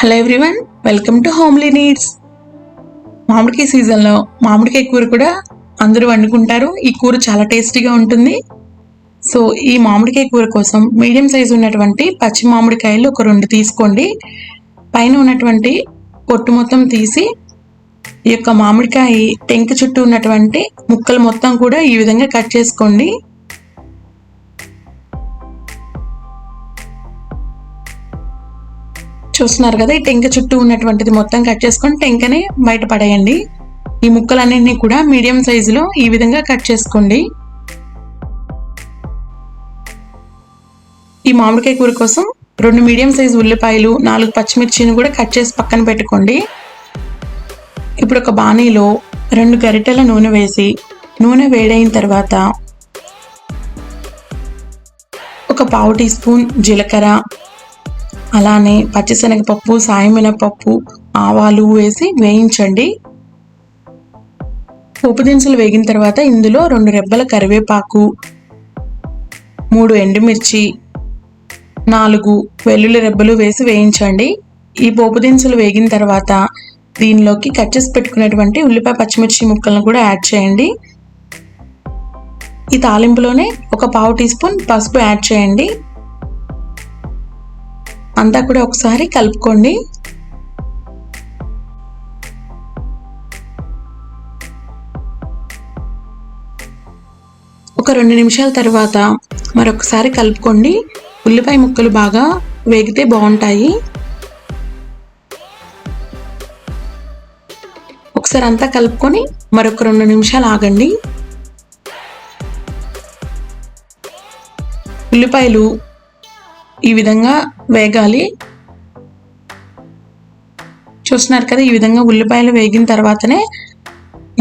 Hello everyone, welcome to homely needs. మామిడికాయ సీజన్లో మామిడికాయ కూర కూడా అందరూ వండుకుంటారు. ఈ కూర చాలా టేస్టీగా ఉంటుంది. సో ఈ మామిడికాయ కూర కోసం మీడియం సైజు ఉన్నటువంటి పచ్చి మామిడికాయలు ఒక 2 తీసుకోండి. పైన ఉన్నటువంటి పొట్టు మొత్తం తీసి ఈ యొక్క మామిడికాయ టెంక చుట్టూ ఉన్నటువంటి ముక్కలు మొత్తం కూడా ఈ విధంగా కట్ చేసుకోండి. చూస్తున్నారు కదా, ఈ టెంక చుట్టూ ఉన్నటువంటిది మొత్తం కట్ చేసుకొని టెంకని బయట పడేయండి. ఈ ముక్కలన్నింటినీ కూడా మీడియం సైజులో ఈ విధంగా కట్ చేసుకోండి. ఈ మామిడికాయ కూర కోసం 2 మీడియం సైజు ఉల్లిపాయలు, 4 పచ్చిమిర్చిని కూడా కట్ చేసి పక్కన పెట్టుకోండి. ఇప్పుడు ఒక బాణీలో 2 గరిటెల నూనె వేసి నూనె వేడైన తర్వాత ఒక 1/2 టీ స్పూన్ జీలకర్ర, అలానే పచ్చిశనగపప్పు, సాయమినపప్పు, ఆవాలు వేసి వేయించండి. పోపు దినుసులు వేగిన తర్వాత ఇందులో 2 రెబ్బల కరివేపాకు, 3 ఎండుమిర్చి, 4 వెల్లుల్లి రెబ్బలు వేసి వేయించండి. ఈ పోపు దినుసులు వేగిన తర్వాత దీనిలోకి కట్ చేసి పెట్టుకున్నటువంటి ఉల్లిపాయ పచ్చిమిర్చి ముక్కలను కూడా యాడ్ చేయండి. ఈ తాలింపులోనే ఒక 1/2 టీ స్పూన్ పసుపు యాడ్ చేయండి. అంతా కూడా ఒకసారి కలుపుకోండి. ఒక 2 నిమిషాల తర్వాత మరొకసారి కలుపుకోండి. ఉల్లిపాయ ముక్కలు బాగా వేగితే బాగుంటాయి. ఒకసారి అంతా కలుపుకొని మరొక 2 నిమిషాలు ఆగండి. ఉల్లిపాయలు ఈ విధంగా వేగాలి. చూస్తున్నారు కదా, ఈ విధంగా ఉల్లిపాయలు వేగిన తర్వాతనే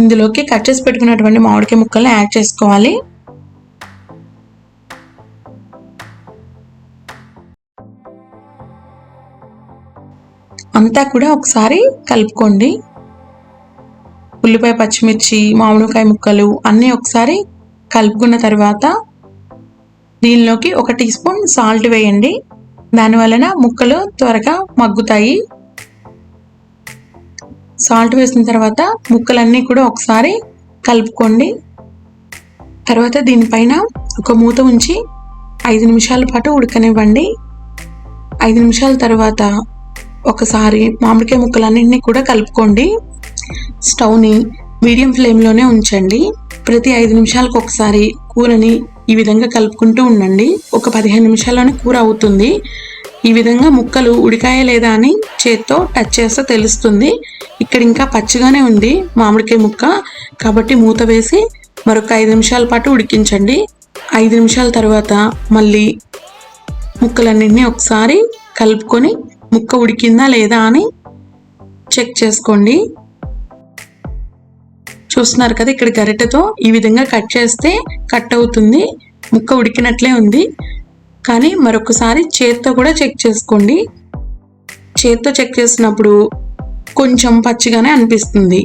ఇందులోకి కట్ చేసి పెట్టుకున్నటువంటి మామిడికాయ ముక్కల్ని యాడ్ చేసుకోవాలి. అంతా కూడా ఒకసారి కలుపుకోండి. ఉల్లిపాయ పచ్చిమిర్చి, మామిడికాయ ముక్కలు అన్నీ ఒకసారి కలుపుకున్న తర్వాత దీనిలోకి 1 టీ స్పూన్ సాల్ట్ వేయండి. దానివలన ముక్కలు త్వరగా మగ్గుతాయి. సాల్ట్ వేసిన తర్వాత ముక్కలన్నీ కూడా ఒకసారి కలుపుకోండి. తర్వాత దీనిపైన ఒక మూత ఉంచి 5 నిమిషాల పాటు ఉడకనివ్వండి. 5 నిమిషాల తర్వాత ఒకసారి మామిడికాయ ముక్కలన్నింటినీ కూడా కలుపుకోండి. స్టవ్ని మీడియం ఫ్లేమ్లోనే ఉంచండి. ప్రతి 5 నిమిషాలకు ఒకసారి కూరని ఈ విధంగా కలుపుకుంటూ ఉండండి. ఒక 15 నిమిషాల్లోనే కూర అవుతుంది. ఈ విధంగా ముక్కలు ఉడికాయా లేదా అని చేత్తో టచ్ చేస్తే తెలుస్తుంది. ఇక్కడ ఇంకా పచ్చిగానే ఉంది మామిడికాయ ముక్క, కాబట్టి మూత వేసి మరొక 5 నిమిషాల పాటు ఉడికించండి. 5 నిమిషాల తర్వాత మళ్ళీ ముక్కలన్నింటినీ ఒకసారి కలుపుకొని ముక్క ఉడికిందా లేదా అని చెక్ చేసుకోండి. చూస్తున్నారు కదా, ఇక్కడ గరిటెతో ఈ విధంగా కట్ చేస్తే కట్ అవుతుంది. ముక్క ఉడికినట్లే ఉంది. కానీ మరొకసారి చేత్తో కూడా చెక్ చేసుకోండి. చేత్తో చెక్ చేసినప్పుడు కొంచెం పచ్చిగానే అనిపిస్తుంది,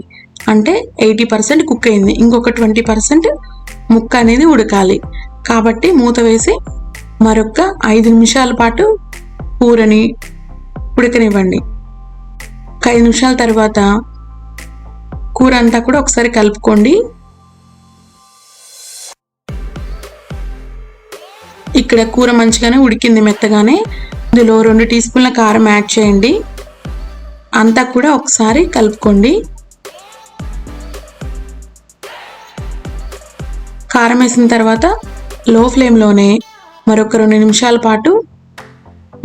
అంటే 80% కుక్ అయింది. ఇంకొక 20% ముక్క అనేది ఉడకాలి. కాబట్టి మూత వేసి మరొక 5 నిమిషాల పాటు కూరని ఉడకనివ్వండి. 5 నిమిషాల తర్వాత కూర అంతా కూడా ఒకసారి కలుపుకోండి. ఇక్కడ కూర మంచిగానే ఉడికింది, మెత్తగానే. ఇందులో 2 టీ స్పూన్ల కారం యాడ్ చేయండి. అంతా కూడా ఒకసారి కలుపుకోండి. కారం వేసిన తర్వాత లో ఫ్లేమ్లోనే మరొక 2 నిమిషాల పాటు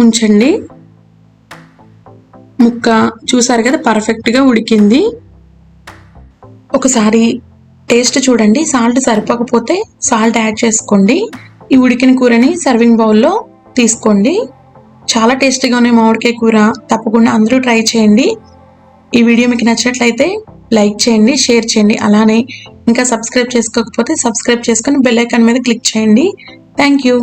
ఉంచండి. ముక్క చూసారు కదా, పర్ఫెక్ట్గా ఉడికింది. ఒకసారి టేస్ట్ చూడండి. సాల్ట్ సరిపోకపోతే సాల్ట్ యాడ్ చేసుకోండి. ఈ ఉడికిన కూరని సర్వింగ్ బౌల్లో తీసుకోండి. చాలా టేస్టీగా ఉన్న మామిడికాయ కూర తప్పకుండా అందరూ ట్రై చేయండి. ఈ వీడియో మీకు నచ్చినట్లయితే లైక్ చేయండి, షేర్ చేయండి. అలానే ఇంకా సబ్స్క్రైబ్ చేసుకోకపోతే సబ్స్క్రైబ్ చేసుకొని బెల్ ఐకాన్ మీద క్లిక్ చేయండి. Thank you.